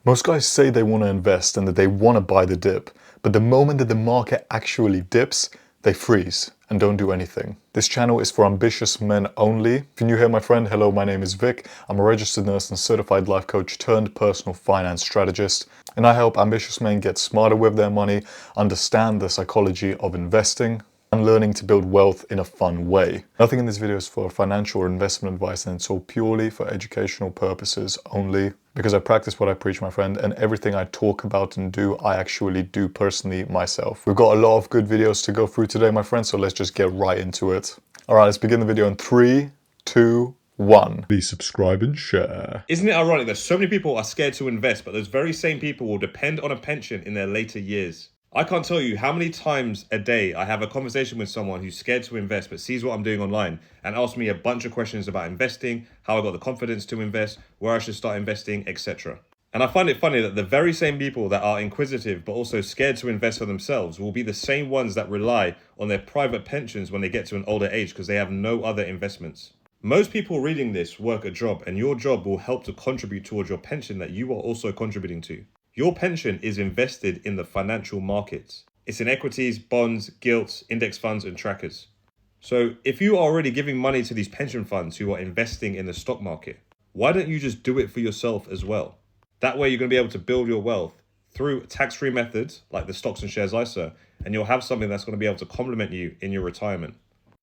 Most guys say they want to invest and that they want to buy the dip, but the moment that the market actually dips, they freeze and don't do anything. This channel is for ambitious men only. If you're new here, my friend, hello, my name is Vic. I'm a registered nurse and certified life coach turned personal finance strategist, and I help ambitious men get smarter with their money, understand the psychology of investing, and learning to build wealth in a fun way. Nothing in this video is for financial or investment advice, and it's all purely for educational purposes only, because I practice what I preach, my friend, and everything I talk about and do, I actually do personally myself. We've got a lot of good videos to go through today, my friend, so let's just get right into it. All right, let's begin the video in 3, 2, 1. Please subscribe and share. Isn't it ironic that so many people are scared to invest, but those very same people will depend on a pension in their later years? I can't tell you how many times a day I have a conversation with someone who's scared to invest but sees what I'm doing online and asks me a bunch of questions about investing, how I got the confidence to invest, where I should start investing, etc. And I find it funny that the very same people that are inquisitive but also scared to invest for themselves will be the same ones that rely on their private pensions when they get to an older age because they have no other investments. Most people reading this work a job, and your job will help to contribute towards your pension that you are also contributing to. Your pension is invested in the financial markets. It's in equities, bonds, gilts, index funds, and trackers. So if you are already giving money to these pension funds who are investing in the stock market, why don't you just do it for yourself as well? That way you're going to be able to build your wealth through tax-free methods like the stocks and shares ISA, and you'll have something that's going to be able to complement you in your retirement.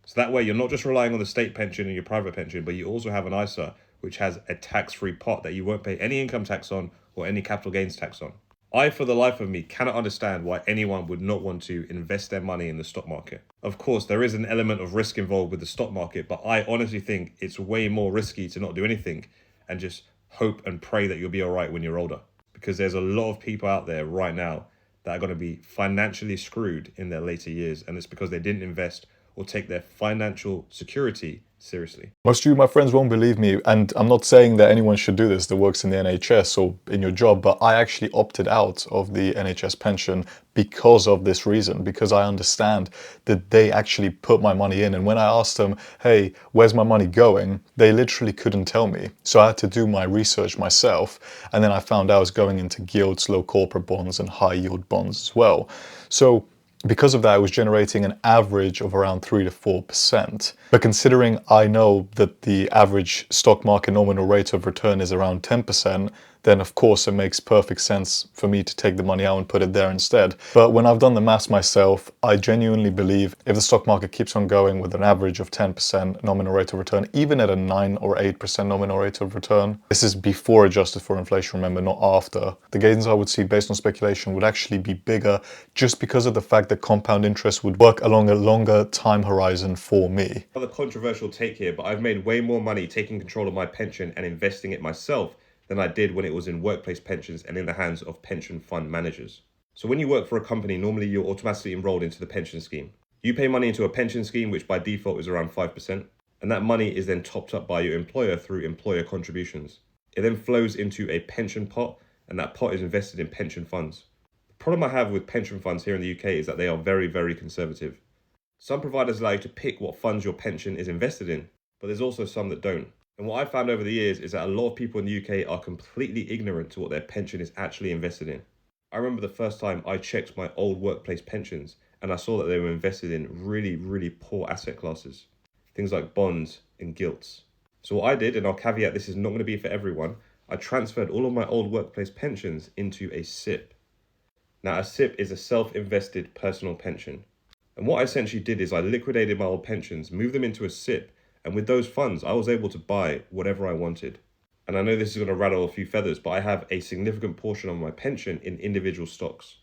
So that way you're not just relying on the state pension and your private pension, but you also have an ISA which has a tax-free pot that you won't pay any income tax on or any capital gains tax on. I, for the life of me, cannot understand why anyone would not want to invest their money in the stock market. Of course, there is an element of risk involved with the stock market, but I honestly think it's way more risky to not do anything and just hope and pray that you'll be all right when you're older. Because there's a lot of people out there right now that are going to be financially screwed in their later years, and it's because they didn't invest or take their financial security seriously. Most of you, my friends, won't believe me, and I'm not saying that anyone should do this that works in the NHS or in your job, but I actually opted out of the NHS pension because of this reason, because I understand that they actually put my money in, and when I asked them, hey, where's my money going, they literally couldn't tell me. So I had to do my research myself, and then I found out I was going into gilts, low corporate bonds, and high yield bonds as well. So because of that, I was generating an average of around 3 to 4%. But considering I know that the average stock market nominal rate of return is around 10%, then of course it makes perfect sense for me to take the money out and put it there instead. But when I've done the maths myself, I genuinely believe if the stock market keeps on going with an average of 10% nominal rate of return, even at a 9 or 8% nominal rate of return, this is before adjusted for inflation, remember, not after, the gains I would see based on speculation would actually be bigger just because of the fact that compound interest would work along a longer time horizon for me. Another controversial take here, but I've made way more money taking control of my pension and investing it myself than I did when it was in workplace pensions and in the hands of pension fund managers. So when you work for a company, normally you're automatically enrolled into the pension scheme. You pay money into a pension scheme, which by default is around 5%, and that money is then topped up by your employer through employer contributions. It then flows into a pension pot, and that pot is invested in pension funds. The problem I have with pension funds here in the UK is that they are very, very conservative. Some providers allow you to pick what funds your pension is invested in, but there's also some that don't. And what I've found over the years is that a lot of people in the UK are completely ignorant to what their pension is actually invested in. I remember the first time I checked my old workplace pensions and I saw that they were invested in really, really poor asset classes. Things like bonds and gilts. So what I did, and I'll caveat this is not going to be for everyone, I transferred all of my old workplace pensions into a SIPP. Now a SIPP is a self-invested personal pension. And what I essentially did is I liquidated my old pensions, moved them into a SIPP, and with those funds, I was able to buy whatever I wanted. And I know this is going to rattle a few feathers, but I have a significant portion of my pension in individual stocks.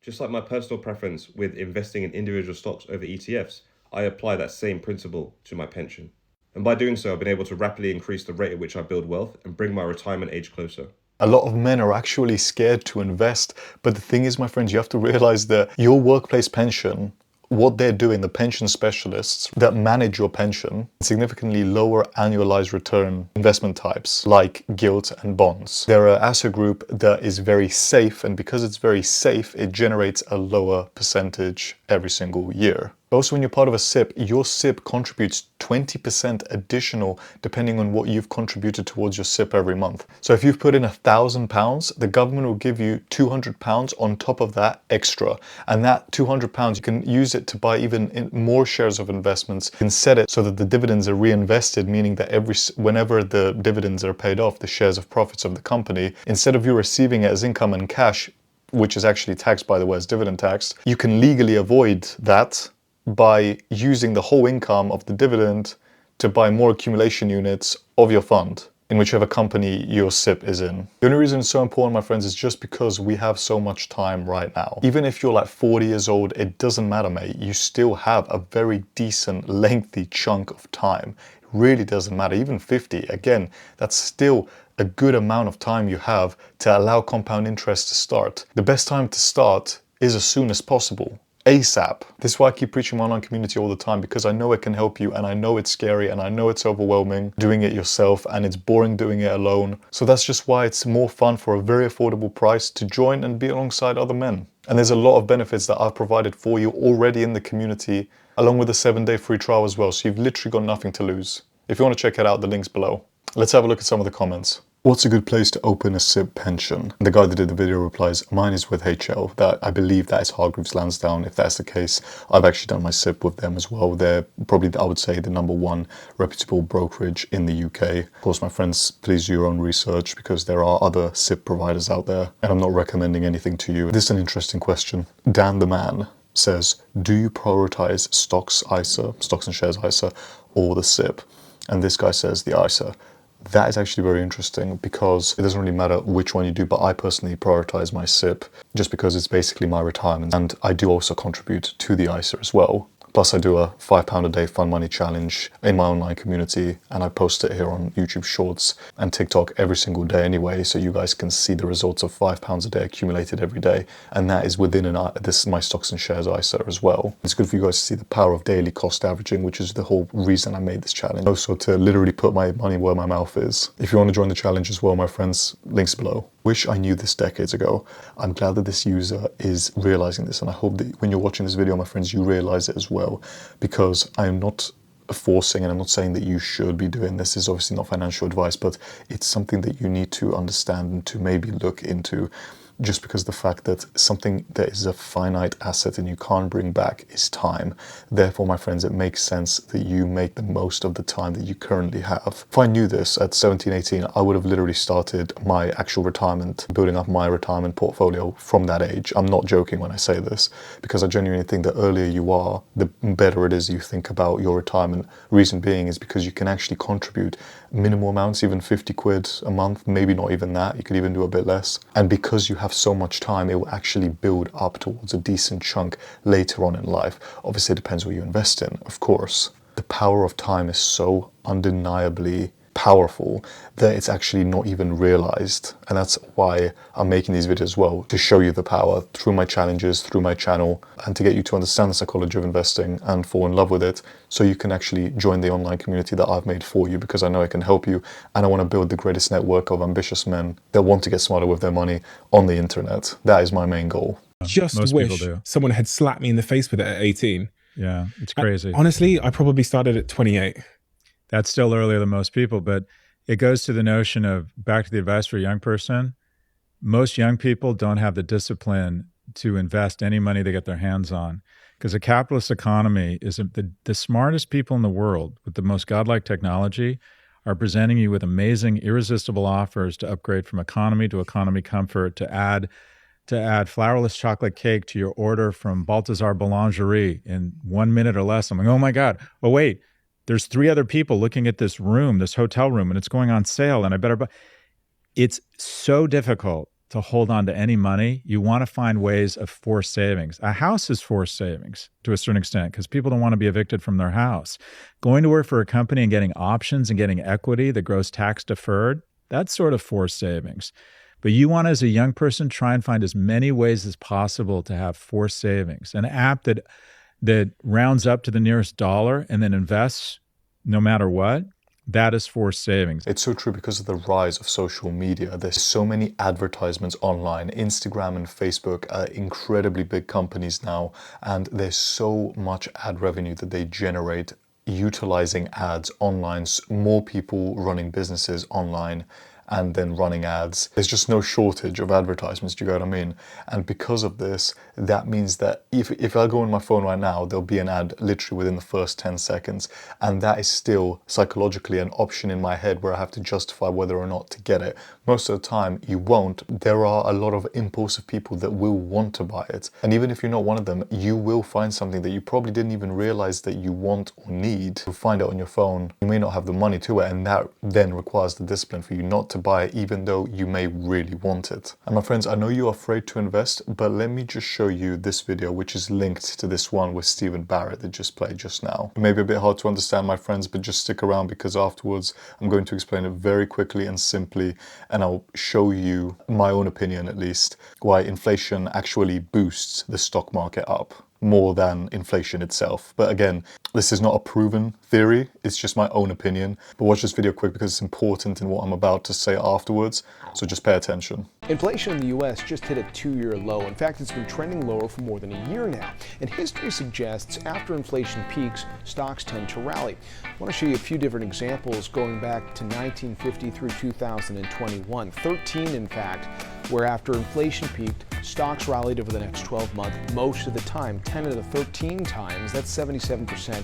Just like my personal preference with investing in individual stocks over ETFs, I apply that same principle to my pension. And by doing so, I've been able to rapidly increase the rate at which I build wealth and bring my retirement age closer. A lot of men are actually scared to invest, but the thing is, my friends, you have to realize that your workplace pension, what they're doing, the pension specialists that manage your pension, significantly lower annualized return investment types like gilt and bonds. They're an asset group that is very safe, and because it's very safe, it generates a lower percentage every single year. But also when you're part of a SIPP, your SIPP contributes 20% additional depending on what you've contributed towards your SIPP every month. So if you've put in £1,000, the government will give you £200 on top of that extra. And that £200, you can use it to buy even more shares of investments. You can set it so that the dividends are reinvested, meaning that whenever the dividends are paid off, the shares of profits of the company, instead of you receiving it as income and cash, which is actually taxed, by the way, as dividend tax, you can legally avoid that by using the whole income of the dividend to buy more accumulation units of your fund in whichever company your SIPP is in. The only reason it's so important, my friends, is just because we have so much time right now. Even if you're like 40 years old, it doesn't matter, mate. You still have a very decent, lengthy chunk of time. It really doesn't matter. Even 50, again, that's still a good amount of time you have to allow compound interest to start. The best time to start is as soon as possible. ASAP. This is why I keep preaching my online community all the time, because I know it can help you, and I know it's scary, and I know it's overwhelming doing it yourself, and it's boring doing it alone. So that's just why it's more fun for a very affordable price to join and be alongside other men. And there's a lot of benefits that I've provided for you already in the community, along with a 7-day free trial as well. So you've literally got nothing to lose. If you want to check it out, the link's below. Let's have a look at some of the comments. What's a good place to open a SIPP pension? The guy that did the video replies, mine is with HL. That I believe that is Hargreaves Lansdown. If that's the case, I've actually done my SIPP with them as well. They're probably, I would say, the #1 reputable brokerage in the UK. Of course, my friends, please do your own research because there are other SIPP providers out there, and I'm not recommending anything to you. This is an interesting question. Dan the Man says, do you prioritize stocks ISA, stocks and shares ISA, or the SIPP? And this guy says the ISA. That is actually very interesting because it doesn't really matter which one you do, but I personally prioritize my SIPP just because it's basically my retirement. And I do also contribute to the ISA as well. Plus I do a £5 a day fun money challenge in my online community, and I post it here on YouTube Shorts and TikTok every single day anyway, so you guys can see the results of £5 a day accumulated every day. And that is within this is my stocks and shares ISA as well. It's good for you guys to see the power of daily cost averaging, which is the whole reason I made this challenge. Also to literally put my money where my mouth is. If you want to join the challenge as well, my friends, links below. Wish I knew this decades ago. I'm glad that this user is realizing this, and I hope that when you're watching this video, my friends, you realize it as well, because I am not forcing, and I'm not saying that you should be doing this. This is obviously not financial advice, but it's something that you need to understand and to maybe look into, just because the fact that something that is a finite asset and you can't bring back is time. Therefore, my friends, it makes sense that you make the most of the time that you currently have. If I knew this at 17, 18, I would have literally started my actual retirement, building up my retirement portfolio from that age. I'm not joking when I say this, because I genuinely think the earlier you are, the better it is you think about your retirement. Reason being is because you can actually contribute minimal amounts, even 50 quid a month, maybe not even that. You could even do a bit less. And because you have so much time, it will actually build up towards a decent chunk later on in life. Obviously, it depends what you invest in, of course. The power of time is so undeniably powerful that it's actually not even realized. And that's why I'm making these videos as well, to show you the power through my challenges, through my channel, and to get you to understand the psychology of investing and fall in love with it, so you can actually join the online community that I've made for you, because I know it can help you, and I want to build the greatest network of ambitious men that want to get smarter with their money on the internet. That is my main goal. Just Most people wish do. someone had slapped me in the face with it at 18. Yeah, it's crazy. Honestly, I probably started at 28. That's still earlier than most people, but it goes to the notion of, back to the advice for a young person, most young people don't have the discipline to invest any money they get their hands on, because a capitalist economy is the smartest people in the world with the most godlike technology are presenting you with amazing, irresistible offers to upgrade from economy to economy comfort, to add flourless chocolate cake to your order from Balthazar Boulangerie in 1 minute or less. I'm like, oh my God. Oh, wait, there's 3 other people looking at this room, this hotel room, and it's going on sale, and I better buy. It's so difficult to hold on to any money. You want to find ways of forced savings. A house is forced savings to a certain extent, because people don't want to be evicted from their house. Going to work for a company and getting options and getting equity that grows tax deferred, that's sort of forced savings. But you want, as a young person, try and find as many ways as possible to have forced savings. An app that rounds up to the nearest dollar and then invests no matter what. That is forced savings. It's so true because of the rise of social media. There's so many advertisements online. Instagram and Facebook are incredibly big companies now, and there's so much ad revenue that they generate utilizing ads online. More people running businesses online and then running ads. There's just no shortage of advertisements, do you get what I mean? And because of this, that means that if I go on my phone right now, there'll be an ad literally within the first 10 seconds. And that is still psychologically an option in my head where I have to justify whether or not to get it. Most of the time, you won't. There are a lot of impulsive people that will want to buy it. And even if you're not one of them, you will find something that you probably didn't even realize that you want or need. You'll find it on your phone. You may not have the money to it, and that then requires the discipline for you not to buy it, even though you may really want it. And my friends, I know you're afraid to invest, but let me just show you this video, which is linked to this one with Stephen Barrett that just played just now. It may be a bit hard to understand, my friends, but just stick around because afterwards I'm going to explain it very quickly and simply, and I'll show you my own opinion, at least, why inflation actually boosts the stock market up more than inflation itself. But again, this is not a proven theory, it's just my own opinion. But watch this video quick because it's important in what I'm about to say afterwards, so just pay attention. Inflation in the U.S. just hit a 2-year low. In fact, it's been trending lower for more than a year now. And history suggests after inflation peaks, stocks tend to rally. I want to show you a few different examples going back to 1950 through 2021. 13, in fact, where after inflation peaked, stocks rallied over the next 12 months most of the time. 10 out of 13 times, that's 77%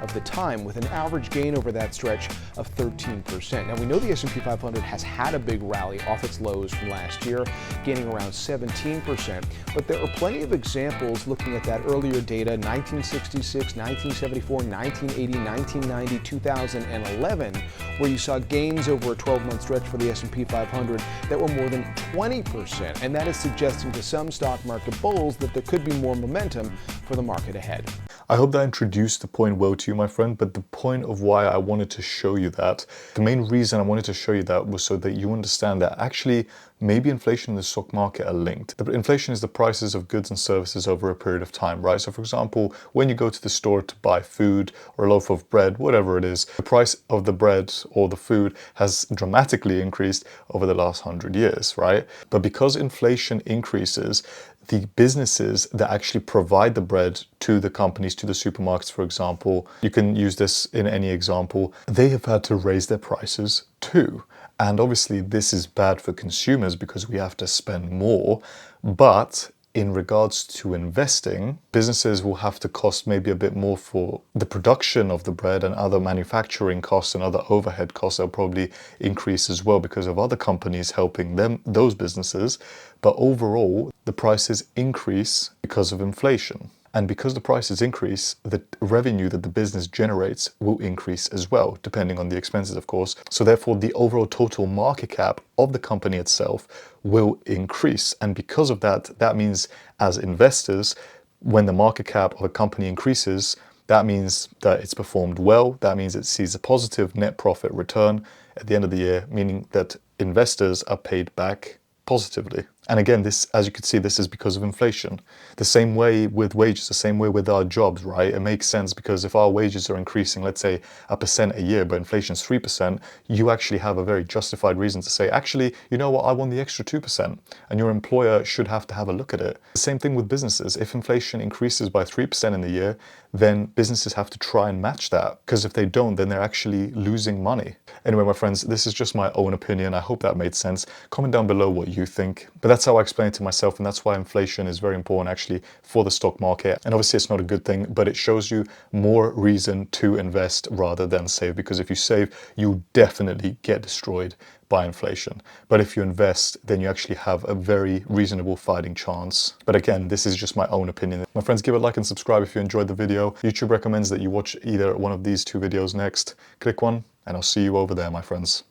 of the time, with an average gain over that stretch of 13%. Now, we know the S&P 500 has had a big rally off its lows from last year, gaining around 17%, but there are plenty of examples looking at that earlier data, 1966, 1974, 1980, 1990, 2011, where you saw gains over a 12-month stretch for the S&P 500 that were more than 20%, and that is suggesting to some stock market bulls that there could be more momentum for the market ahead. I hope that introduced the point well to you, my friend, but the point of why I wanted to show you that, the main reason I wanted to show you that was so that you understand that actually maybe inflation and the stock market are linked. The inflation is the prices of goods and services over a period of time, right? So for example, when you go to the store to buy food or a loaf of bread, whatever it is, the price of the bread or the food has dramatically increased over the last 100 years, right? But because inflation increases, the businesses that actually provide the bread to the companies, to the supermarkets, for example, you can use this in any example, they have had to raise their prices too. And obviously this is bad for consumers because we have to spend more, but in regards to investing, businesses will have to cost maybe a bit more for the production of the bread, and other manufacturing costs and other overhead costs will probably increase as well because of other companies helping them, those businesses. But overall, the prices increase because of inflation. And because the prices increase, the revenue that the business generates will increase as well, depending on the expenses, of course. So therefore, the overall total market cap of the company itself will increase. And because of that, that means as investors, when the market cap of a company increases, that means that it's performed well. That means it sees a positive net profit return at the end of the year, meaning that investors are paid back positively. And again, this, as you can see, this is because of inflation. The same way with wages, the same way with our jobs, right? It makes sense because if our wages are increasing, let's say 1% a year, but inflation's 3%, you actually have a very justified reason to say, actually, you know what, I want the extra 2%. And your employer should have to have a look at it. The same thing with businesses. If inflation increases by 3% in the year, then businesses have to try and match that. Because if they don't, then they're actually losing money. Anyway, my friends, this is just my own opinion. I hope that made sense. Comment down below what you think. But that's how I explain it to myself, and that's why inflation is very important actually for the stock market. And obviously it's not a good thing, but it shows you more reason to invest rather than save, because if you save, you definitely get destroyed by inflation. But if you invest, then you actually have a very reasonable fighting chance. But again, this is just my own opinion. My friends, give a like and subscribe if you enjoyed the video. YouTube recommends that you watch either one of these two videos next. Click one, and I'll see you over there, my friends.